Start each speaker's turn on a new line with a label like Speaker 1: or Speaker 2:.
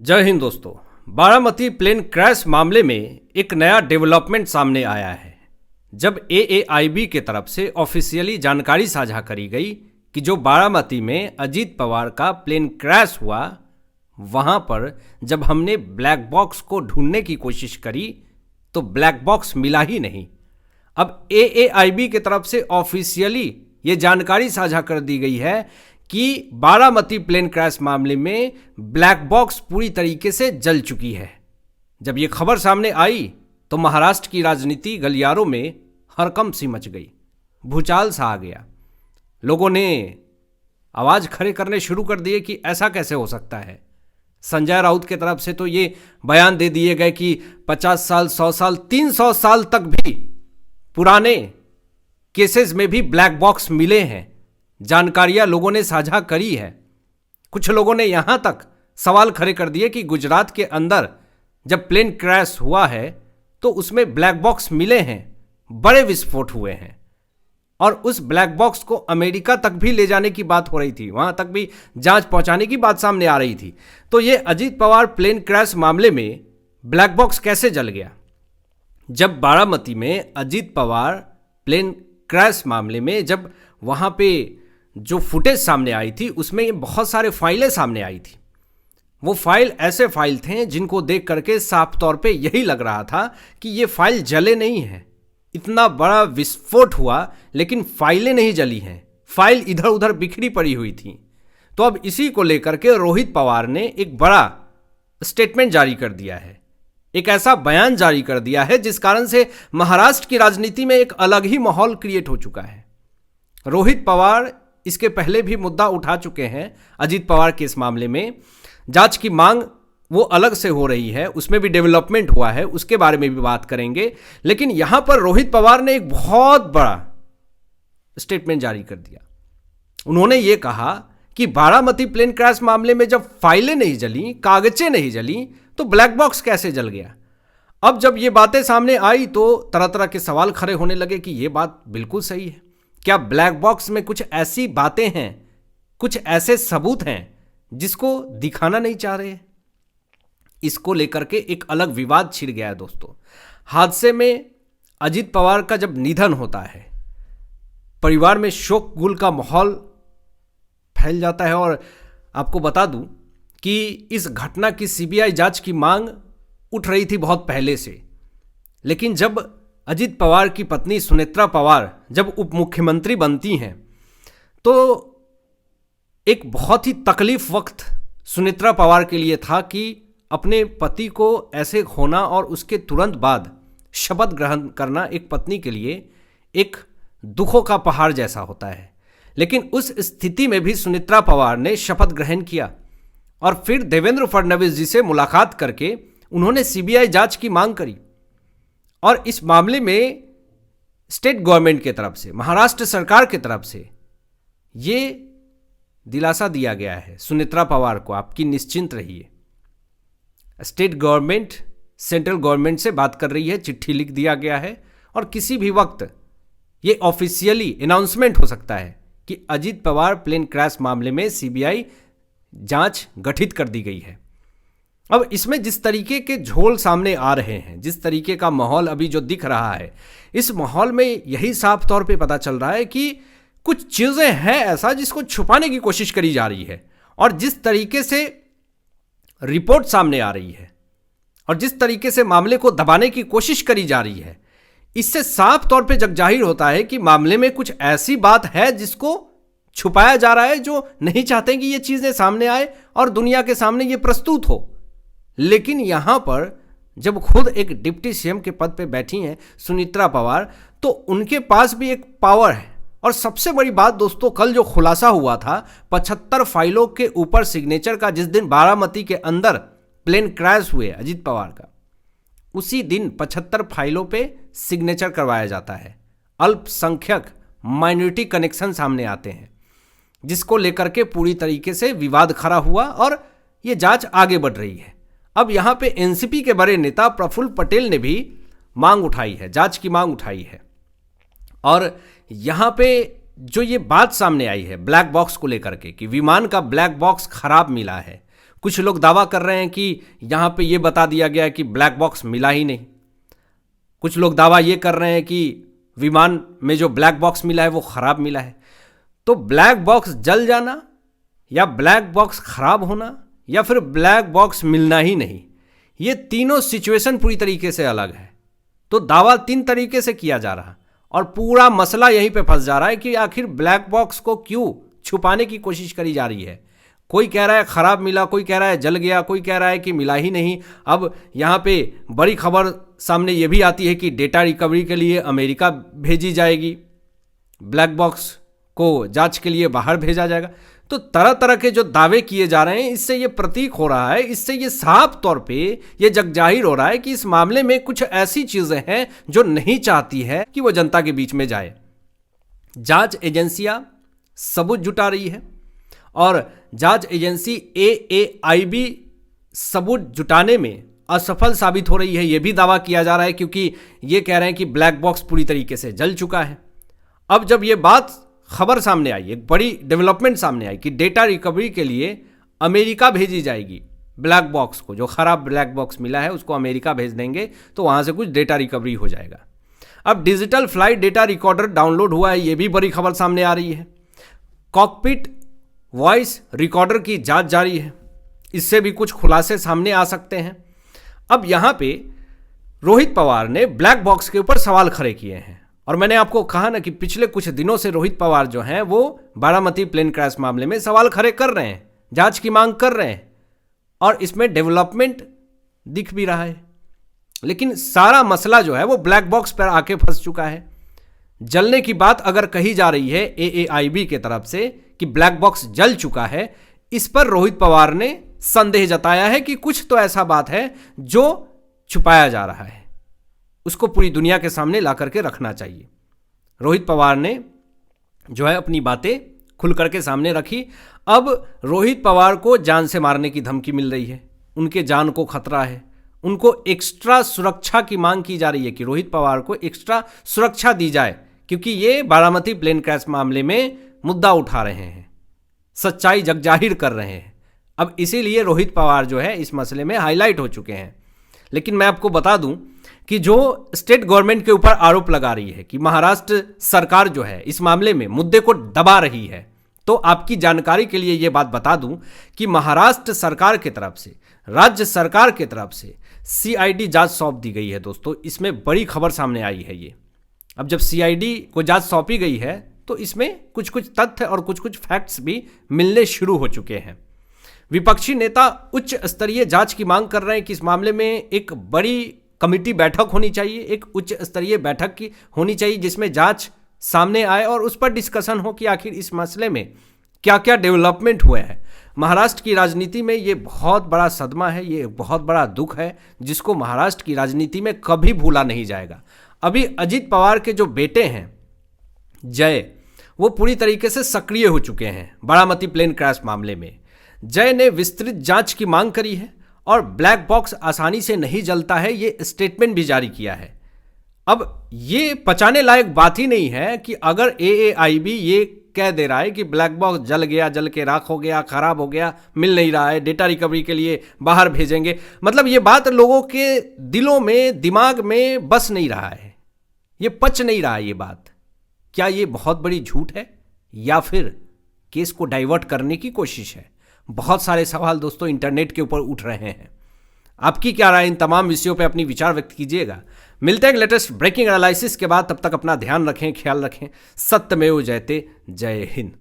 Speaker 1: जय हिंद दोस्तों। Baramati plane crash मामले में एक नया डेवलपमेंट सामने आया है जब एएआईबी के तरफ से ऑफिशियली जानकारी साझा करी गई कि जो बारामती में अजीत पवार का प्लेन क्रैश हुआ वहां पर जब हमने ब्लैक बॉक्स को ढूंढने की कोशिश करी तो ब्लैक बॉक्स मिला ही नहीं। अब एएआईबी की तरफ से ऑफिशियली ये जानकारी साझा कर दी गई है कि बारामती प्लेन क्रैश मामले में ब्लैक बॉक्स पूरी तरीके से जल चुकी है। जब ये खबर सामने आई तो महाराष्ट्र की राजनीति गलियारों में हड़कंप सी मच गई, भूचाल सा आ गया। लोगों ने आवाज खड़े करने शुरू कर दिए कि ऐसा कैसे हो सकता है। संजय राउत की तरफ से तो ये बयान दे दिए गए कि 50 साल, 100 साल, 300 साल तक भी पुराने केसेस में भी ब्लैक बॉक्स मिले हैं। जानकारियां लोगों ने साझा करी है। कुछ लोगों ने यहां तक सवाल खड़े कर दिए कि गुजरात के अंदर जब प्लेन क्रैश हुआ है तो उसमें ब्लैक बॉक्स मिले हैं, बड़े विस्फोट हुए हैं और उस ब्लैक बॉक्स को अमेरिका तक भी ले जाने की बात हो रही थी, वहां तक भी जांच पहुंचाने की बात सामने आ रही थी। तो ये अजीत पवार प्लेन क्रैश मामले में ब्लैक बॉक्स कैसे जल गया? जब बारामती में अजीत पवार प्लेन क्रैश मामले में जब वहां पे जो फुटेज सामने आई थी उसमें बहुत सारे फाइलें सामने आई थी। वो फाइल ऐसे फाइल थे जिनको देख करके साफ तौर पे यही लग रहा था कि ये फाइल जले नहीं है। इतना बड़ा विस्फोट हुआ लेकिन फाइलें नहीं जली हैं, फाइल इधर उधर बिखरी पड़ी हुई थी। तो अब इसी को लेकर के रोहित पवार ने एक बड़ा स्टेटमेंट जारी कर दिया है, एक ऐसा बयान जारी कर दिया है जिस कारण से महाराष्ट्र की राजनीति में एक अलग ही माहौल क्रिएट हो चुका है। रोहित पवार इसके पहले भी मुद्दा उठा चुके हैं अजीत पवार के इस मामले में। जांच की मांग वो अलग से हो रही है, उसमें भी डेवलपमेंट हुआ है, उसके बारे में भी बात करेंगे। लेकिन यहां पर रोहित पवार ने एक बहुत बड़ा स्टेटमेंट जारी कर दिया। उन्होंने ये कहा कि बारामती प्लेन क्रैश मामले में जब फाइलें नहीं जली, कागजें नहीं जली, तो ब्लैक बॉक्स कैसे जल गया? अब जब ये बातें सामने आई तो तरह तरह के सवाल खड़े होने लगे कि ये बात बिल्कुल सही है। क्या ब्लैक बॉक्स में कुछ ऐसी बातें हैं, कुछ ऐसे सबूत हैं जिसको दिखाना नहीं चाह रहे? इसको लेकर के एक अलग विवाद छिड़ गया है दोस्तों। हादसे में अजीत पवार का जब निधन होता है, परिवार में शोक गुल का माहौल फैल जाता है। और आपको बता दूं कि इस घटना की सीबीआई जांच की मांग उठ रही थी बहुत पहले से। लेकिन जब अजीत पवार की पत्नी सुनेत्रा पवार जब उप मुख्यमंत्री बनती हैं तो एक बहुत ही तकलीफ वक्त सुनेत्रा पवार के लिए था कि अपने पति को ऐसे खोना और उसके तुरंत बाद शपथ ग्रहण करना एक पत्नी के लिए एक दुखों का पहाड़ जैसा होता है। लेकिन उस स्थिति में भी सुनेत्रा पवार ने शपथ ग्रहण किया और फिर देवेंद्र फडणवीस जी से मुलाकात करके उन्होंने सीबीआई जांच की मांग करी। और इस मामले में स्टेट गवर्नमेंट की तरफ से, महाराष्ट्र सरकार की तरफ से ये दिलासा दिया गया है सुनेत्रा पवार को, आपकी निश्चिंत रहिए। स्टेट गवर्नमेंट सेंट्रल गवर्नमेंट से बात कर रही है, चिट्ठी लिख दिया गया है और किसी भी वक्त ये ऑफिशियली अनाउंसमेंट हो सकता है कि अजीत पवार प्लेन क्रैश मामले में सीबीआई जांच गठित कर दी गई है। अब इसमें जिस तरीके के झोल सामने आ रहे हैं, जिस तरीके का माहौल अभी जो दिख रहा है, इस माहौल में यही साफ तौर पे पता चल रहा है कि कुछ चीजें हैं ऐसा जिसको छुपाने की कोशिश करी जा रही है। और जिस तरीके से रिपोर्ट सामने आ रही है और जिस तरीके से मामले को दबाने की कोशिश करी जा रही है, इससे साफ तौर पे जगजाहिर होता है कि मामले में कुछ ऐसी बात है जिसको छुपाया जा रहा है, जो नहीं चाहते कि ये चीजें सामने आए और दुनिया के सामने ये प्रस्तुत हो। लेकिन यहां पर जब खुद एक डिप्टी सीएम के पद पे बैठी हैं सुनेत्रा पवार, तो उनके पास भी एक पावर है। और सबसे बड़ी बात दोस्तों, कल जो खुलासा हुआ था 75 फाइलों के ऊपर सिग्नेचर का, जिस दिन बारामती के अंदर प्लेन क्रैश हुए अजीत पवार का, उसी दिन 75 फाइलों पे सिग्नेचर करवाया जाता है। अल्पसंख्यक माइनॉरिटी कनेक्शन सामने आते हैं, जिसको लेकर के पूरी तरीके से विवाद खड़ा हुआ और ये जांच आगे बढ़ रही है। अब यहां पे एनसीपी के बड़े नेता प्रफुल्ल पटेल ने भी मांग उठाई है, जांच की मांग उठाई है। और यहां पे जो ये बात सामने आई है ब्लैक बॉक्स को लेकर के कि विमान का ब्लैक बॉक्स खराब मिला है, कुछ लोग दावा कर रहे हैं कि यहाँ पे ये बता दिया गया है कि ब्लैक बॉक्स मिला ही नहीं। कुछ लोग दावा ये कर रहे हैं कि विमान में जो ब्लैक बॉक्स मिला है वो खराब मिला है। तो ब्लैक बॉक्स जल जाना या ब्लैक बॉक्स खराब होना या फिर ब्लैक बॉक्स मिलना ही नहीं, ये तीनों सिचुएशन पूरी तरीके से अलग है। तो दावा 3 तरीके से किया जा रहा और पूरा मसला यहीं पे फंस जा रहा है कि आखिर ब्लैक बॉक्स को क्यों छुपाने की कोशिश करी जा रही है। कोई कह रहा है खराब मिला, कोई कह रहा है जल गया, कोई कह रहा है कि मिला ही नहीं। अब यहाँ पे बड़ी खबर सामने ये भी आती है कि डेटा रिकवरी के लिए अमेरिका भेजी जाएगी, ब्लैक बॉक्स को जांच के लिए बाहर भेजा जाएगा। तो तरह तरह के जो दावे किए जा रहे हैं, इससे ये प्रतीक हो रहा है, इससे ये साफ तौर पे ये जगजाहिर हो रहा है कि इस मामले में कुछ ऐसी चीजें हैं जो नहीं चाहती है कि वो जनता के बीच में जाए। जांच एजेंसियां सबूत जुटा रही है और जांच एजेंसी AAIB सबूत जुटाने में असफल साबित हो रही है, यह भी दावा किया जा रहा है, क्योंकि ये कह रहे हैं कि ब्लैक बॉक्स पूरी तरीके से जल चुका है। अब जब ये बात खबर सामने आई, एक बड़ी डेवलपमेंट सामने आई कि डेटा रिकवरी के लिए अमेरिका भेजी जाएगी ब्लैक बॉक्स को, जो खराब ब्लैक बॉक्स मिला है उसको अमेरिका भेज देंगे तो वहां से कुछ डेटा रिकवरी हो जाएगा। अब digital flight data recorder download हुआ है, ये भी बड़ी खबर सामने आ रही है। कॉकपिट वॉइस रिकॉर्डर की जांच जारी है, इससे भी कुछ खुलासे सामने आ सकते हैं। अब यहां पे रोहित पवार ने ब्लैक बॉक्स के ऊपर सवाल खड़े किए हैं और मैंने आपको कहा ना कि पिछले कुछ दिनों से रोहित पवार जो हैं वो बारामती प्लेन क्रैश मामले में सवाल खड़े कर रहे हैं, जांच की मांग कर रहे हैं और इसमें डेवलपमेंट दिख भी रहा है। लेकिन सारा मसला जो है वो ब्लैक बॉक्स पर आके फंस चुका है। जलने की बात अगर कही जा रही है AAIB के तरफ से कि ब्लैक बॉक्स जल चुका है, इस पर रोहित पवार ने संदेह जताया है कि कुछ तो ऐसा बात है जो छुपाया जा रहा है, उसको पूरी दुनिया के सामने ला करके रखना चाहिए। रोहित पवार ने जो है अपनी बातें खुल करके सामने रखी। अब रोहित पवार को जान से मारने की धमकी मिल रही है, उनके जान को खतरा है, उनको एक्स्ट्रा सुरक्षा की मांग की जा रही है कि रोहित पवार को एक्स्ट्रा सुरक्षा दी जाए, क्योंकि ये बारामती प्लेन क्रैश मामले में मुद्दा उठा रहे हैं, सच्चाई जगजाहिर कर रहे हैं। अब इसीलिए रोहित पवार जो है इस मसले में हाईलाइट हो चुके हैं। लेकिन मैं आपको बता दूं कि जो स्टेट गवर्नमेंट के ऊपर आरोप लगा रही है कि महाराष्ट्र सरकार जो है इस मामले में मुद्दे को दबा रही है, तो आपकी जानकारी के लिए यह बात बता दूं कि महाराष्ट्र सरकार की तरफ से, राज्य सरकार की तरफ से CID जांच सौंप दी गई है। दोस्तों, इसमें बड़ी खबर सामने आई है ये। अब जब CID को जांच सौंपी गई है तो इसमें कुछ कुछ तथ्य और कुछ कुछ फैक्ट्स भी मिलने शुरू हो चुके हैं। विपक्षी नेता उच्च स्तरीय जांच की मांग कर रहे हैं कि इस मामले में एक बड़ी कमेटी बैठक होनी चाहिए, एक उच्च स्तरीय बैठक की होनी चाहिए जिसमें जांच सामने आए और उस पर डिस्कशन हो कि आखिर इस मसले में क्या क्या डेवलपमेंट हुए हैं। महाराष्ट्र की राजनीति में ये बहुत बड़ा सदमा है, ये बहुत बड़ा दुख है जिसको महाराष्ट्र की राजनीति में कभी भूला नहीं जाएगा। अभी अजित पवार के जो बेटे हैं जय, वो पूरी तरीके से सक्रिय हो चुके हैं बारामती प्लेन क्रैश मामले में। जय ने विस्तृत जांच की मांग करी है और ब्लैक बॉक्स आसानी से नहीं जलता है, ये स्टेटमेंट भी जारी किया है। अब ये पचाने लायक बात ही नहीं है कि अगर AAIB ये कह दे रहा है कि ब्लैक बॉक्स जल गया, जल के राख हो गया, खराब हो गया, मिल नहीं रहा है, डेटा रिकवरी के लिए बाहर भेजेंगे, मतलब ये बात लोगों के दिलों में, दिमाग में बस नहीं रहा है, ये पच नहीं रहा है ये बात। क्या ये बहुत बड़ी झूठ है या फिर केस को डाइवर्ट करने की कोशिश है? बहुत सारे सवाल दोस्तों इंटरनेट के ऊपर उठ रहे हैं। आपकी क्या राय इन तमाम विषयों पे अपनी विचार व्यक्त कीजिएगा। मिलते हैं लेटेस्ट ब्रेकिंग एनालिसिस के बाद, तब तक अपना ध्यान रखें, ख्याल रखें। सत्यमेव जयते। जय हिंद।